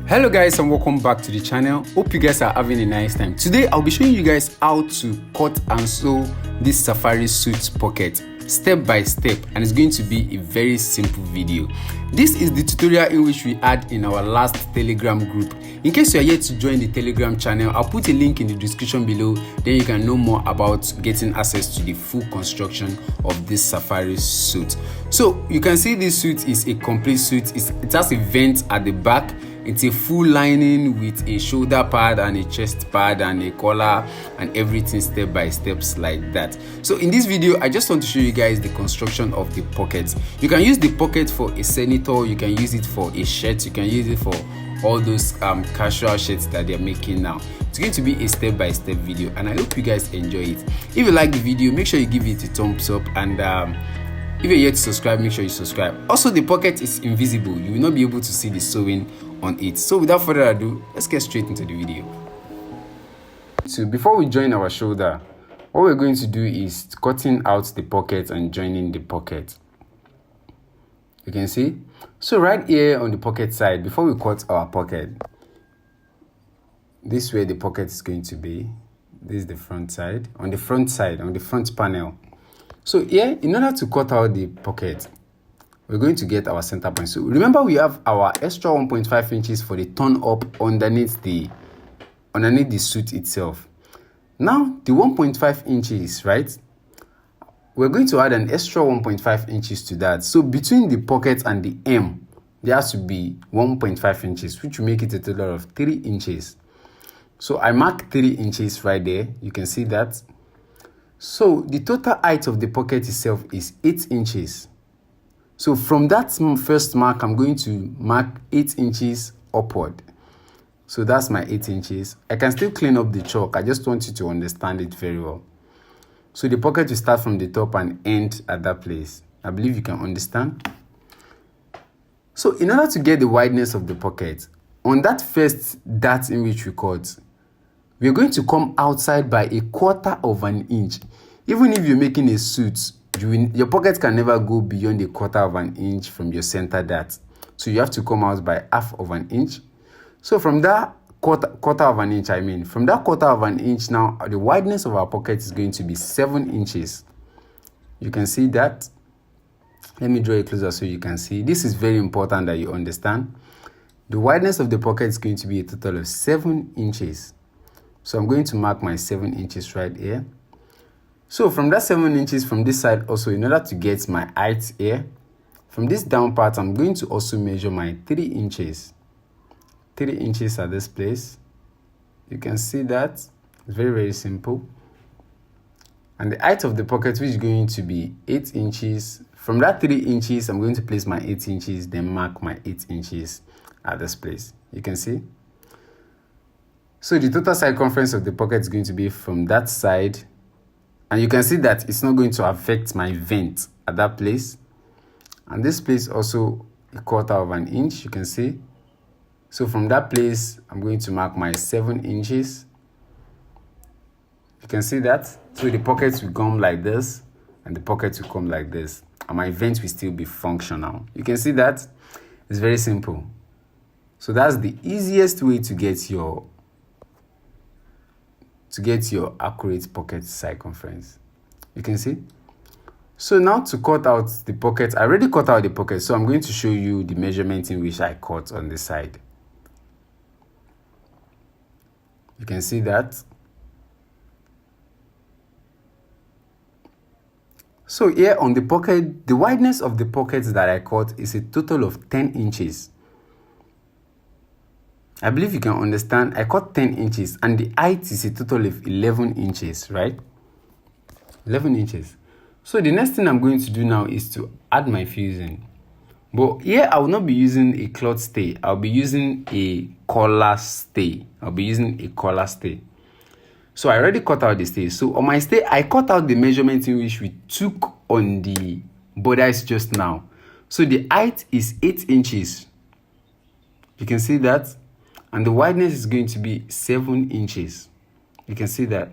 Hello guys, and welcome back to the channel. Hope you guys are having a nice time. Today I'll be showing you guys how to cut and sew this safari suit pocket step by step, and it's going to be a very simple video. This is the tutorial in which we had in our last Telegram group. In case you are yet to join the Telegram channel, I'll put a link in the description below, then you can know more about getting access to the full construction of this safari suit. So you can see this suit is a complete suit. It has a vent at the back. It's a full lining with a shoulder pad and a chest pad and a collar and everything step by steps like that. So in this video, I just want to show you guys the construction of the pockets. You can use the pocket for a senator, you can use it for a shirt, you can use it for all those casual shirts that they're making now. It's going to be a step by step video, and I hope you guys enjoy it. If you like the video, make sure you give it a thumbs up, and if you're yet to subscribe, make sure you subscribe. Also, the pocket is invisible. You will not be able to see the sewing on it. So without further ado, let's get straight into the video. So before we join our shoulder, what we're going to do is cutting out the pocket and joining the pocket. You can see. So right here on the pocket side, before we cut our pocket, this is where the pocket is going to be. This is the front side. On the front panel. So here, in order to cut out the pocket, we're going to get our center point. So remember, we have our extra 1.5 inches for the turn up underneath the suit itself. Now the 1.5 inches, right? We're going to add an extra 1.5 inches to that. So between the pocket and the M, there has to be 1.5 inches, which will make it a total of 3 inches. So I mark 3 inches right there. You can see that. So the total height of the pocket itself is 8 inches. So from that first mark, I'm going to mark 8 inches upward. So that's my 8 inches. I can still clean up the chalk. I just want you to understand it very well. So the pocket will start from the top and end at that place. I believe you can understand. So in order to get the wideness of the pocket, on that first dart in which we cut, we're going to come outside by 1/4 of an inch. Even if you're making a suit, your pocket can never go beyond 1/4 of an inch from your center dart. So you have to come out by 1/2 of an inch. So from that quarter of an inch, from that 1/4 of an inch now, the wideness of our pocket is going to be 7 inches. You can see that. Let me draw it closer so you can see. This is very important that you understand. The wideness of the pocket is going to be a total of 7 inches. So I'm going to mark my 7 inches right here. So from that 7 inches from this side also, in order to get my height here, from this down part, I'm going to also measure my 3 inches. 3 inches at this place. You can see that. It's very, very simple. And the height of the pocket, which is going to be 8 inches. From that 3 inches, I'm going to place my 8 inches, then mark my 8 inches at this place. You can see. So the total circumference of the pocket is going to be from that side. And you can see that it's not going to affect my vent at that place. And this place also 1/4 of an inch, you can see. So from that place, I'm going to mark my 7 inches. You can see that. So the pockets will come like this, and the pockets will come like this. And my vent will still be functional. You can see that. It's very simple. So that's the easiest way to get your accurate pocket circumference. You can see. So now to cut out the pocket, I already cut out the pocket, so I'm going to show you the measurement in which I cut on the side. You can see that. So here on the pocket, the wideness of the pockets that I cut is a total of 10 inches. I believe you can understand. I cut 10 inches and the height is a total of 11 inches, right? 11 inches. So the next thing I'm going to do now is to add my fusing. But here I will not be using a cloth stay. I'll be using a collar stay. So I already cut out the stay. So on my stay, I cut out the measurement in which we took on the borders just now. So the height is 8 inches. You can see that. And the wideness is going to be 7 inches. You can see that.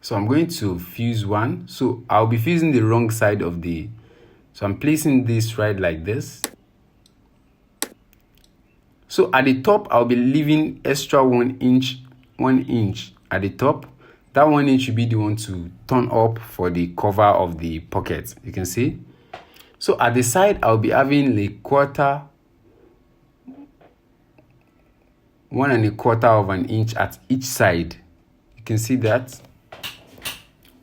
So I'm going to fuse one. So I'll be fusing the wrong side of the, so I'm placing this right like this. So at the top, I'll be leaving extra 1 inch at the top. That 1 inch should be the one to turn up for the cover of the pocket. You can see. So at the side, I'll be having a 1¼ of an inch at each side. You can see that.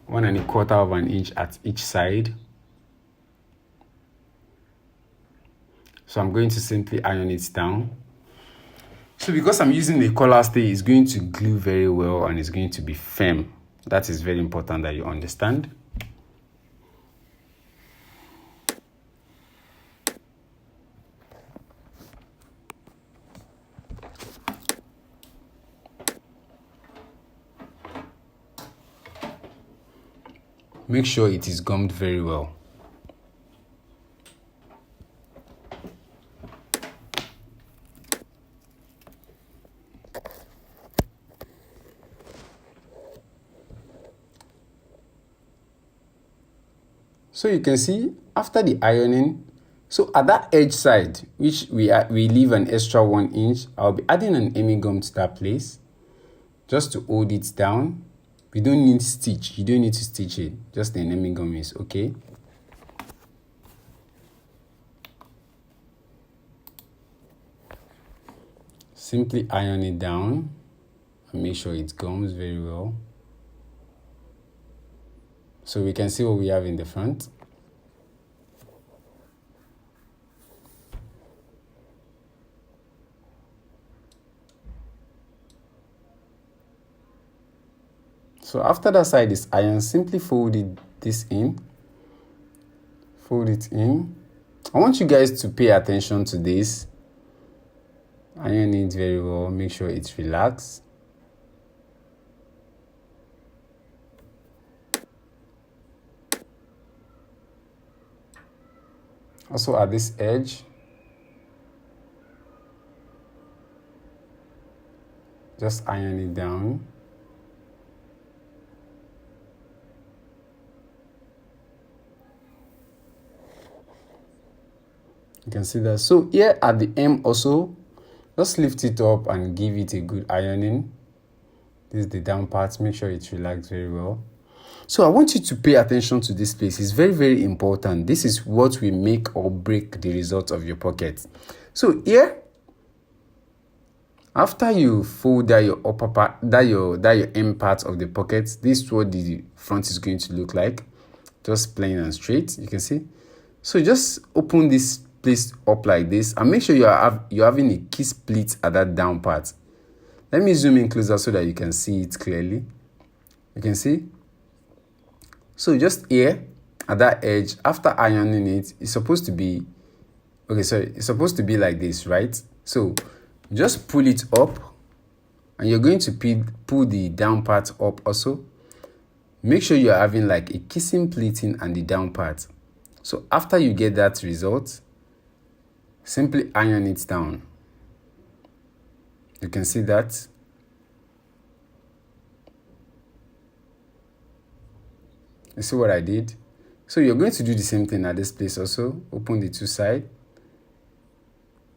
1¼ of an inch at each side. So I'm going to simply iron it down. So because I'm using the collar stay, it's going to glue very well and it's going to be firm. That is very important that you understand. Make sure it is gummed very well. So you can see after the ironing, so at that edge side, which we leave an extra 1 inch, I'll be adding an Emi gum to that place just to hold it down. We don't need stitch. You don't need to stitch it. Just the Emi gum is okay. Simply iron it down and make sure it gums very well. So we can see what we have in the front. So after that side is iron, simply fold this in. Fold it in. I want you guys to pay attention to this. Iron it very well. Make sure it's relaxed. Also at this edge, just iron it down. You can see that. So here at the M also, just lift it up and give it a good ironing. This is the down part. Make sure it's relaxed very well. So I want you to pay attention to this place. It's very, very important. This is what will make or break the result of your pocket. So here, after you fold that your upper part, that your M part of the pocket, this is what the front is going to look like. Just plain and straight. You can see. So just open this place up like this and make sure you're having a key split at that down part. Let me zoom in closer so that you can see it clearly. You can see. So just here at that edge, after ironing it, it's supposed to be, okay, sorry, it's supposed to be like this, right? So just pull it up and you're going to pull the down part up also. Make sure you're having like a kissing pleating and the down part. So after you get that result, simply iron it down. You can see that. You see what I did? So you're going to do the same thing at this place also. Open the two sides.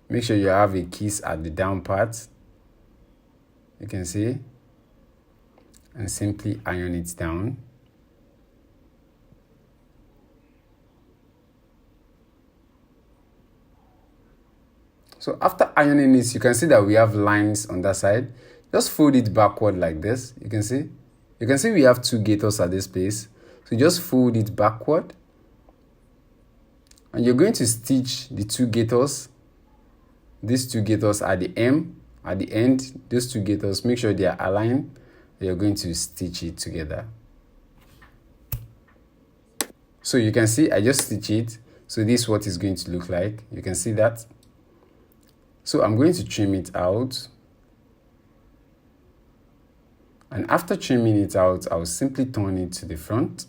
Make sure you have a kiss at the down part. You can see. And simply iron it down. So after ironing this, you can see that we have lines on that side. Just fold it backward like this. You can see. You can see we have two gaiters at this place. So just fold it backward. And you're going to stitch the two gaiters. These two gaiters at the M, at the end. Those two gaiters, make sure they are aligned. You're going to stitch it together. So you can see I just stitch it. So this is what it's going to look like. You can see that. So I'm going to trim it out. And after trimming it out, I'll simply turn it to the front.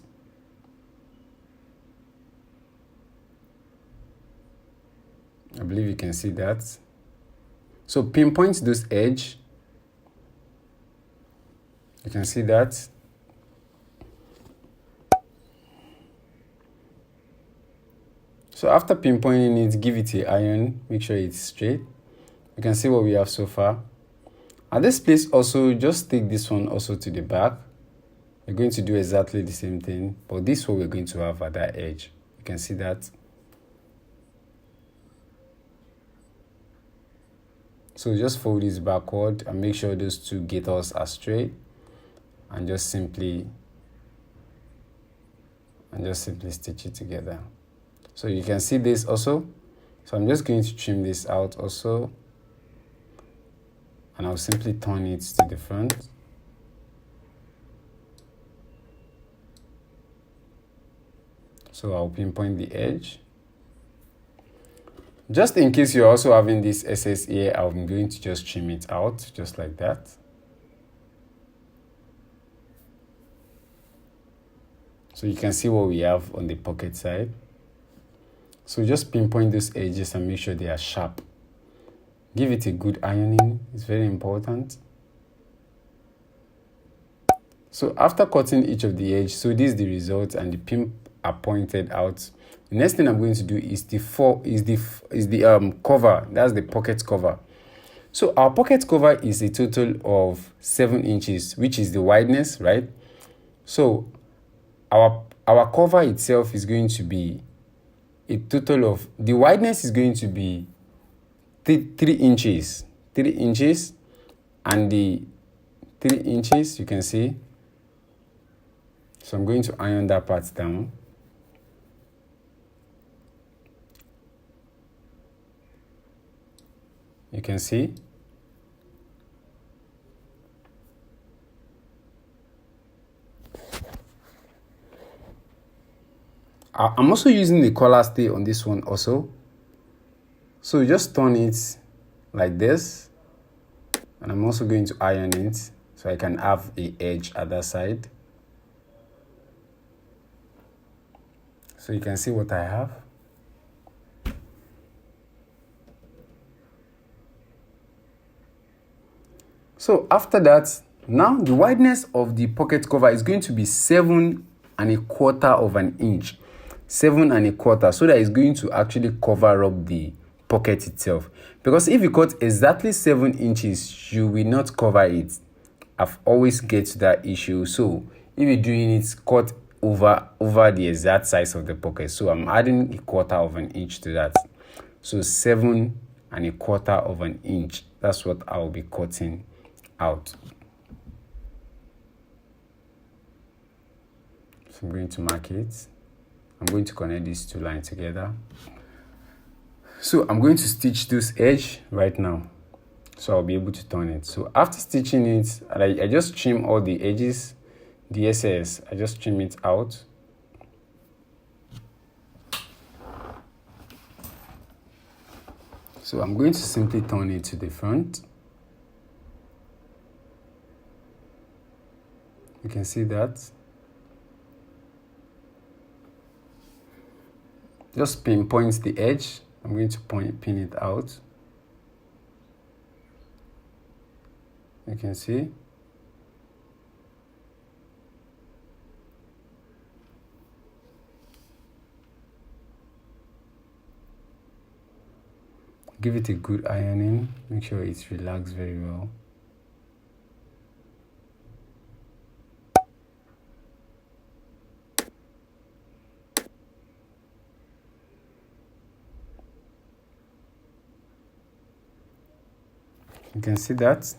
I believe you can see that. So pinpoint those edges. You can see that. So after pinpointing it, give it a iron, make sure it's straight. You can see what we have so far. At this place also, just take this one also to the back. We're going to do exactly the same thing, but this is what we're going to have at that edge. You can see that. So just fold this backward and make sure those two gaiters are straight, and just simply stitch it together. So you can see this also. So I'm just going to trim this out also, and I'll simply turn it to the front. So I'll pinpoint the edge. Just in case you're also having this excess here, I'm going to just trim it out just like that. So you can see what we have on the pocket side. So just pinpoint those edges and make sure they are sharp. Give it a good ironing, it's very important. So after cutting each of the edge, so this is the result and the pin are pointed out. The next thing I'm going to do is the cover. That's the pocket cover. So our pocket cover is a total of 7 inches, which is the wideness, right? So our cover itself is going to be a total of, the wideness is going to be 3 inches, 3 inches, and the 3 inches, you can see. So I'm going to iron that part down. You can see. I'm also using the collar stay on this one also. So just turn it like this, and I'm also going to iron it so I can have an edge at that side. So you can see what I have. So after that, now the wideness of the pocket cover is going to be 7¼ of an inch. 7¼ so that it's going to actually cover up the pocket itself. Because if you cut exactly 7 inches, you will not cover it. I've always get to that issue. So if you're doing it, cut over the exact size of the pocket. So I'm adding 1/4 of an inch to that. So 7¼ of an inch. That's what I'll be cutting out. So I'm going to mark it. I'm going to connect these two lines together. So I'm going to stitch this edge right now, so I'll be able to turn it. So after stitching it, I just trim all the edges, the excess, I just trim it out. So I'm going to simply turn it to the front. You can see that. Just pinpoint the edge. I'm going to pin it out. You can see. Give it a good ironing. Make sure it's relaxed very well. You can see that.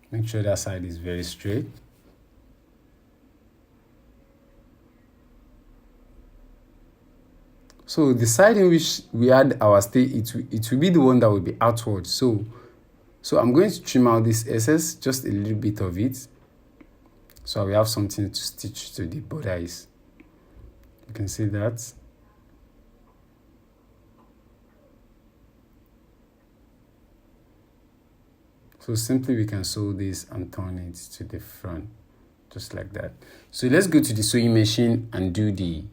Make sure that side is very straight. So the side in which we had our stay, it will be the one that will be outward. So I'm going to trim out this excess, just a little bit of it, so we have something to stitch to the bodice. You can see that. So simply we can sew this and turn it to the front, just like that. So let's go to the sewing machine and do the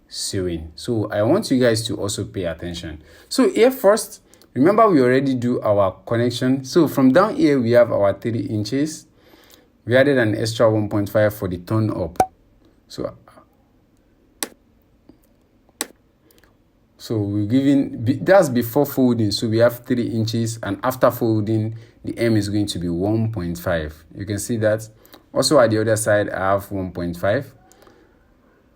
sewing. So I want you guys to also pay attention. So here first, remember we already do our connection. So from down here we have our 3 inches. we added an extra 1.5 for the turn up. So we're giving, that's before folding, so we have 3 inches, and after folding the M is going to be 1.5. You can see that. Also at the other side I have 1.5.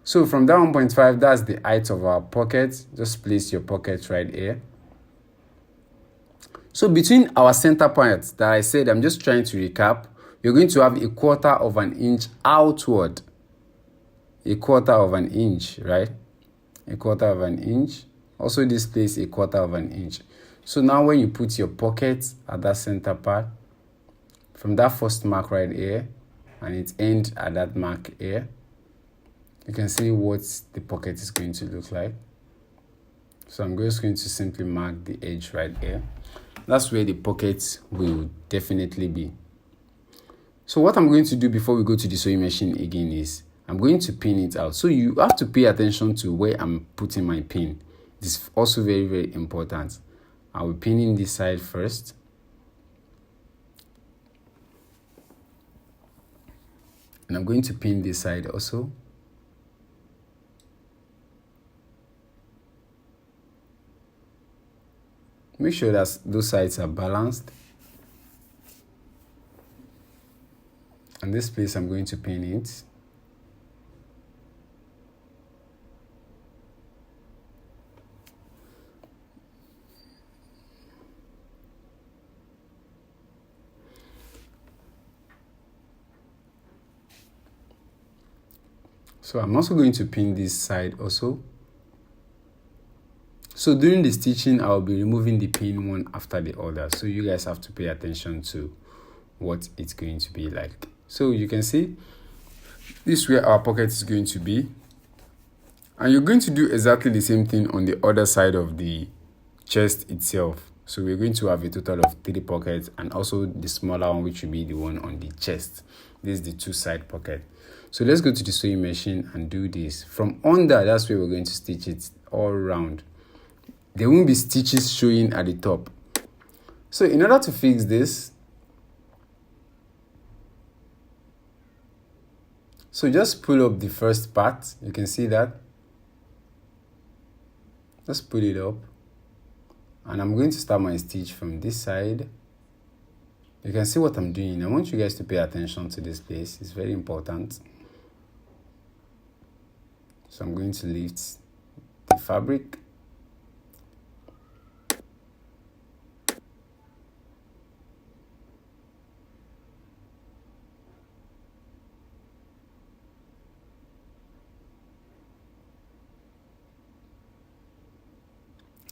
So from that 1.5, that's the height of our pocket. Just place your pocket right here. So between our center points that I said, I'm just trying to recap, you're going to have 1/4 inch outward. 1/4 inch, right? 1/4 inch. Also this place 1/4 inch. So now when you put your pocket at that center part, from that first mark right here, and it ends at that mark here, you can see what the pocket is going to look like. So I'm just going to simply mark the edge right here. That's where the pocket will definitely be. So what I'm going to do before we go to the sewing machine again is I'm going to pin it out. So you have to pay attention to where I'm putting my pin. This is also very, very important. I will pin in this side first. And I'm going to pin this side also. Make sure that those sides are balanced. And this place I'm going to pin it. So I'm also going to pin this side also. So during the stitching, I'll be removing the pin one after the other. So you guys have to pay attention to what it's going to be like. So you can see this is where our pocket is going to be. And you're going to do exactly the same thing on the other side of the chest itself. So we're going to have a total of 3 pockets, and also the smaller one, which will be the one on the chest. This is the 2-side pocket. So let's go to the sewing machine and do this. From under, that's where we're going to stitch it all around. There won't be stitches showing at the top. So in order to fix this, so just pull up the first part. You can see that. Just pull it up. And I'm going to start my stitch from this side. You can see what I'm doing. I want you guys to pay attention to this place. It's very important. So I'm going to lift the fabric.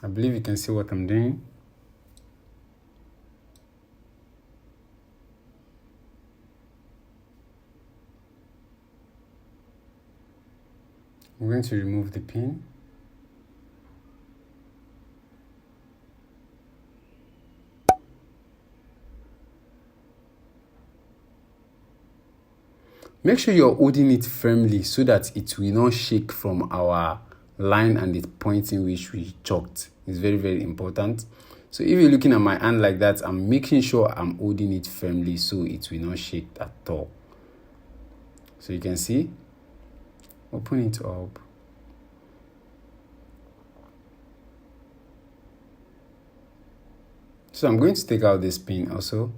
I believe you can see what I'm doing. I'm going to remove the pin. Make sure you're holding it firmly so that it will not shake from our line and the point in which we chalked. It's very, very important. So if you're looking at my hand like that, I'm making sure I'm holding it firmly so it will not shake at all. So you can see, open it up. So I'm going to take out this pin also,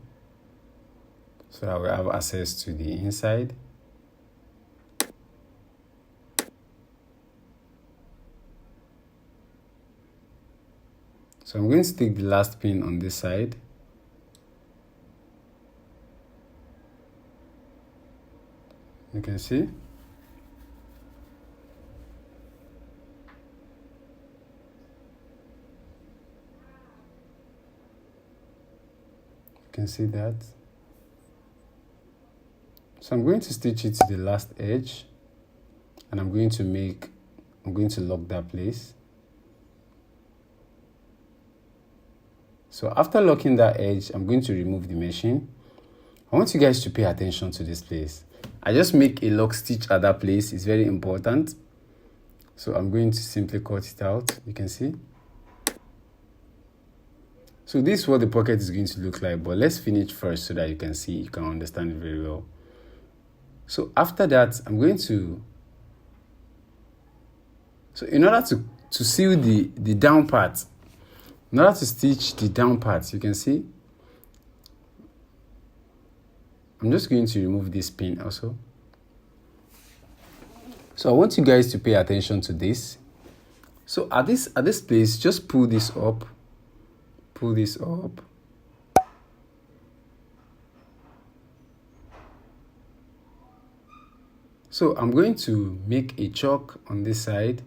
so that we have access to the inside. So I'm going to take the last pin on this side. You can see. You can see that. So I'm going to stitch it to the last edge, and I'm going to lock that place. So after locking that edge, I'm going to remove the machine. I want you guys to pay attention to this place. I just make a lock stitch at that place. It's very important. So I'm going to simply cut it out. You can see. So this is what the pocket is going to look like, but let's finish first so that you can see, you can understand it very well. So after that, I'm going to, so in order to seal the down part, in order to stitch the down part, you can see, I'm just going to remove this pin also. So I want you guys to pay attention to this. So at this place, just pull this up. Pull this up. So I'm going to make a chalk on this side.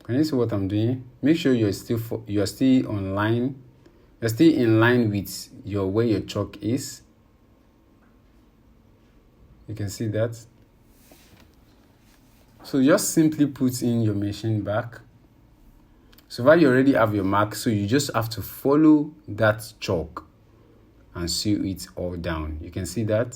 Can you see what I'm doing? Make sure you're still on line. You're still in line with where your chalk is. You can see that. So just simply put in your machine back. So far you already have your mark, so you just have to follow that chalk and sew it all down. You can see that.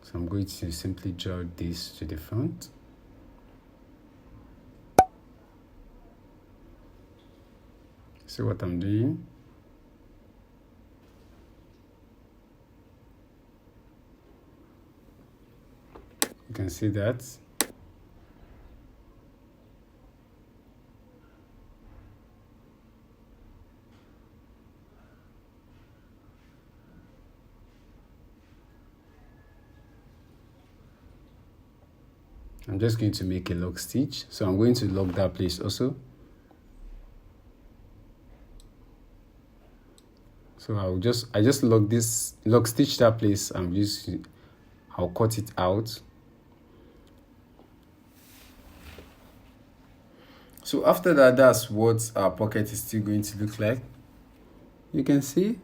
So I'm going to simply draw this to the front. See what I'm doing? You can see that. I'm just going to make a lock stitch. So I'm going to lock that place also. So I just lock stitch that place. I'll cut it out. So after that, that's what our pocket is still going to look like. You can see.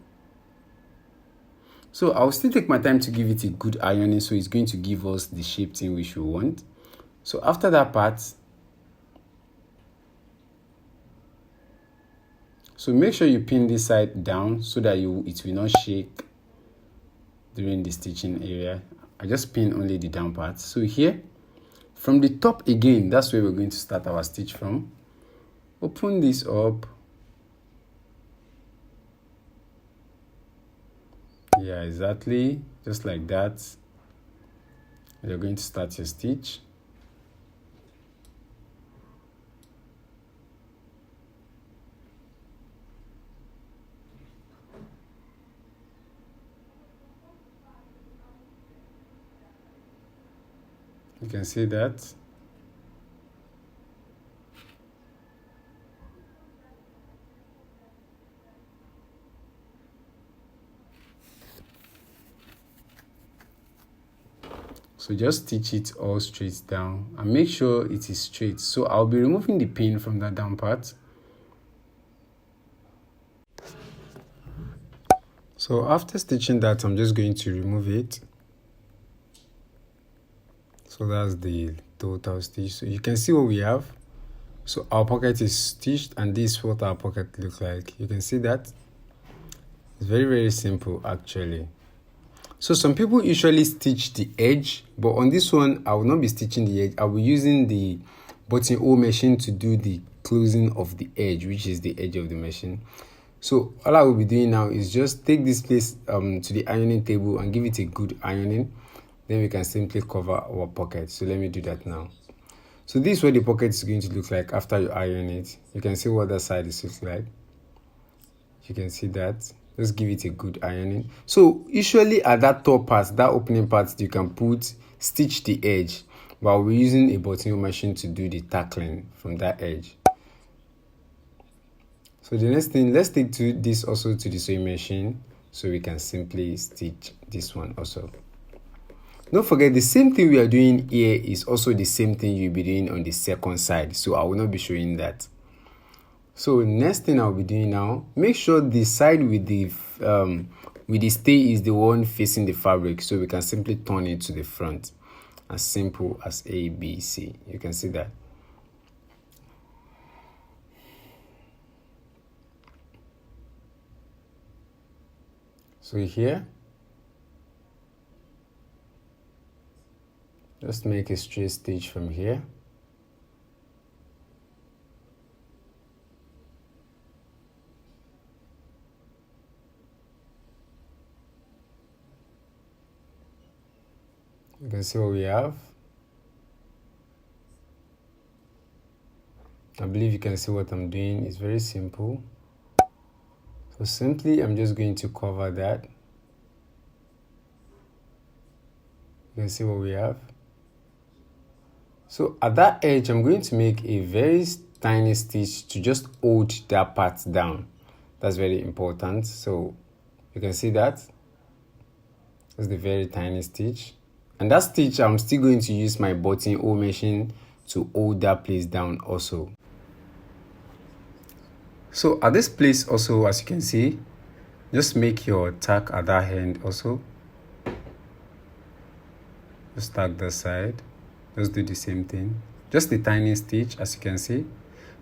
So I'll still take my time to give it a good ironing, so it's going to give us the shape in which we want. So after that part, so make sure you pin this side down so that it will not shake during the stitching area. I just pin only the down part. So here, from the top again, that's where we're going to start our stitch from. Open this up. Yeah, exactly, just like that. You're going to start your stitch. You can see that. So just stitch it all straight down and make sure it is straight. So I'll be removing the pin from that down part. So after stitching that, I'm just going to remove it. So that's the total stitch. So you can see what we have. So our pocket is stitched, and this is what our pocket looks like. You can see that. It's very, very simple actually. So some people usually stitch the edge, but on this one, I will not be stitching the edge. I will be using the buttonhole machine to do the closing of the edge, which is the edge of the machine. So all I will be doing now is just take this place to the ironing table and give it a good ironing. Then we can simply cover our pocket. So let me do that now. So this is what the pocket is going to look like after you iron it. You can see what that side is looks like. You can see that. Just give it a good ironing. So usually at that top part, that opening part, you can stitch the edge, while we're using a buttonhole machine to do the tackling from that edge. So the next thing, let's take this also to the sewing machine so we can simply stitch this one also. Don't forget, the same thing we are doing here is also the same thing you'll be doing on the second side. So I will not be showing that. So next thing I'll be doing now, make sure the side with the stay is the one facing the fabric, so we can simply turn it to the front. As simple as A, B, C. You can see that. So here, Just make a straight stitch from here. You can see what we have. I believe you can see what I'm doing. It's very simple. So simply, I'm just going to cover that. You can see what we have. So at that edge, I'm going to make a very tiny stitch to just hold that part down. That's very important. So you can see that. That's the very tiny stitch. And that stitch, I'm still going to use my buttonhole machine to hold that place down also. So at this place also, as you can see, just make your tack at that end also. Just tack this side. Just do the same thing. Just the tiny stitch, as you can see.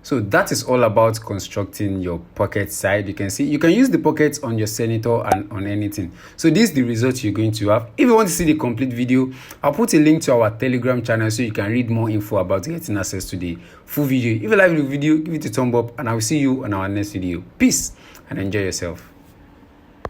So that is all about constructing your pocket side. You can see you can use the pockets on your senator and on anything. So this is the result you're going to have. If you want to see the complete video, I'll put a link to our Telegram channel so you can read more info about getting access to the full video. If you like the video, give it a thumb up, and I will see you on our next video. Peace and enjoy yourself.